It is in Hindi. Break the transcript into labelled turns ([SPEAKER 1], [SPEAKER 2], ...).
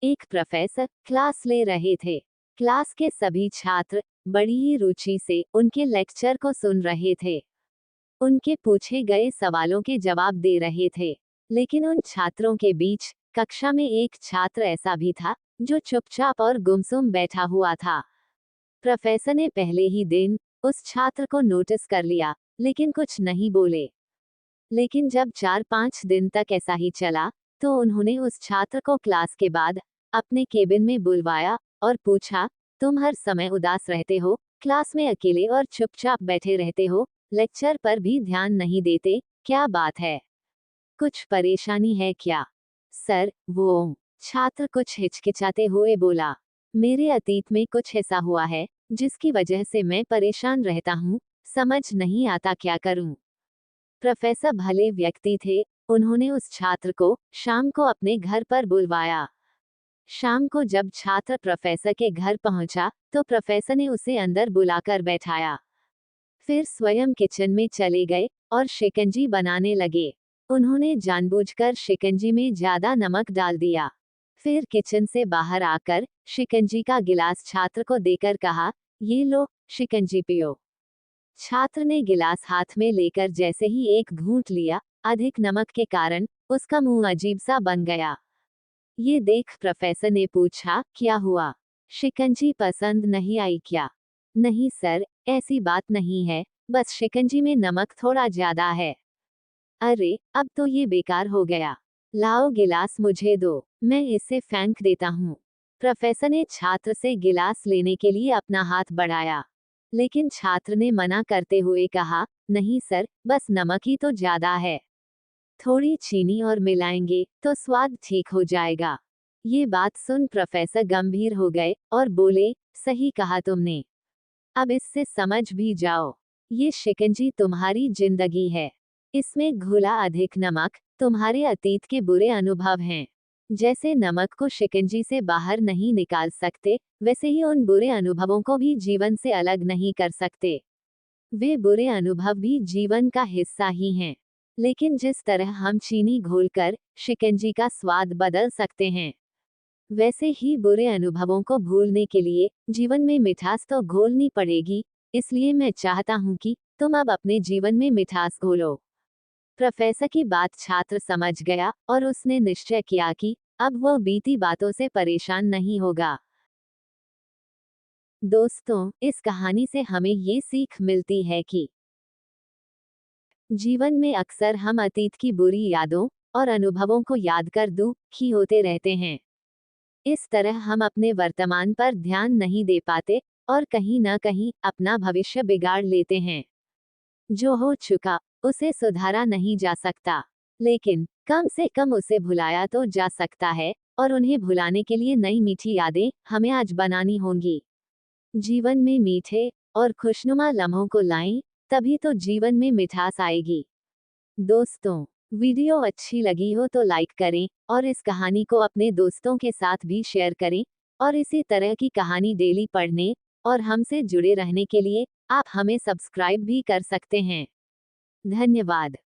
[SPEAKER 1] एक प्रोफेसर क्लास ले रहे थे। क्लास के सभी छात्र बड़ी ही रुचि से उनके लेक्चर को सुन रहे थे। उनके पूछे गए सवालों के जवाब दे रहे थे। लेकिन उन छात्रों के बीच कक्षा में एक छात्र ऐसा भी था जो चुपचाप और गुमसुम बैठा हुआ था। प्रोफेसर ने पहले ही दिन उस छात्र को नोटिस कर लिया, लेकिन कुछ नहीं बोले। लेकिन जब 4-5 दिन तक ऐसा ही चला, तो उन्होंने उस छात्र को क्लास के बाद अपने केबिन में बुलवाया और पूछा, तुम हर समय उदास रहते हो, क्लास में अकेले और चुपचाप बैठे रहते हो, लेक्चर पर भी ध्यान नहीं देते, क्या बात है? कुछ परेशानी है क्या? सर, वो छात्र कुछ हिचकिचाते हुए बोला, मेरे अतीत में कुछ ऐसा हुआ है जिसकी वजह से मैं परेशान रहता हूँ, समझ नहीं आता क्या करूँ। प्रोफेसर भले व्यक्ति थे, उन्होंने उस छात्र को शाम को अपने घर पर बुलवाया। शाम को जब छात्र प्रोफेसर के घर पहुंचा, तो प्रोफेसर ने उसे अंदर बुलाकर बैठाया। फिर स्वयं किचन में चले गए और शिकंजी बनाने लगे। उन्होंने जानबूझकर शिकंजी में ज्यादा नमक डाल दिया। फिर किचन से बाहर आकर शिकंजी का गिलास छात्र को देकर कहा, ये लो, शिकंजी पियो। छात्र ने गिलास हाथ में लेकर जैसे ही एक घूंट लिया, अधिक नमक के कारण उसका मुंह अजीब सा बन गया। ये देख प्रोफेसर ने पूछा, क्या हुआ? शिकंजी पसंद नहीं आई क्या? नहीं सर, ऐसी बात नहीं है, बस शिकंजी में नमक थोड़ा ज्यादा है। अरे, अब तो ये बेकार हो गया। लाओ गिलास मुझे दो, मैं इसे फेंक देता हूँ। प्रोफेसर ने छात्र से गिलास लेने के लिए अपना हाथ बढ़ाया, लेकिन छात्र ने मना करते हुए कहा, नहीं सर, बस नमक ही तो ज्यादा है। थोड़ी चीनी और मिलाएंगे तो स्वाद ठीक हो जाएगा। ये बात सुन प्रोफेसर गंभीर हो गए और बोले, सही कहा तुमने। अब इससे समझ भी जाओ, ये शिकंजी तुम्हारी जिंदगी है। इसमें घुला अधिक नमक तुम्हारे अतीत के बुरे अनुभव हैं। जैसे नमक को शिकंजी से बाहर नहीं निकाल सकते, वैसे ही उन बुरे अनुभवों को भी जीवन से अलग नहीं कर सकते। वे बुरे अनुभव भी जीवन का हिस्सा ही हैं। लेकिन जिस तरह हम चीनी घोलकर शिकंजी का स्वाद बदल सकते हैं, वैसे ही बुरे अनुभवों को भूलने के लिए जीवन में मिठास तो घोलनी पड़ेगी। इसलिए मैं चाहता हूँ कि तुम अब अपने जीवन में मिठास घोलो। प्रोफेसर की बात छात्र समझ गया और उसने निश्चय किया कि अब वह बीती बातों से परेशान नहीं होगा। दोस्तों, इस कहानी से हमें ये सीख मिलती है कि जीवन में अक्सर हम अतीत की बुरी यादों और अनुभवों को याद कर दुखी होते रहते हैं। इस तरह हम अपने वर्तमान पर ध्यान नहीं दे पाते और कहीं न कहीं अपना भविष्य बिगाड़ लेते हैं। जो हो चुका, उसे सुधारा नहीं जा सकता, लेकिन कम से कम उसे भुलाया तो जा सकता है, और उन्हें भुलाने के लिए नई मीठी यादें हमें आज बनानी होंगी। जीवन में मीठे और खुशनुमा लम्हों को लाएं, तभी तो जीवन में मिठास आएगी। दोस्तों, वीडियो अच्छी लगी हो तो लाइक करें और इस कहानी को अपने दोस्तों के साथ भी शेयर करें, और इसी तरह की कहानी डेली पढ़ने और हमसे जुड़े रहने के लिए आप हमें सब्सक्राइब भी कर सकते हैं। धन्यवाद।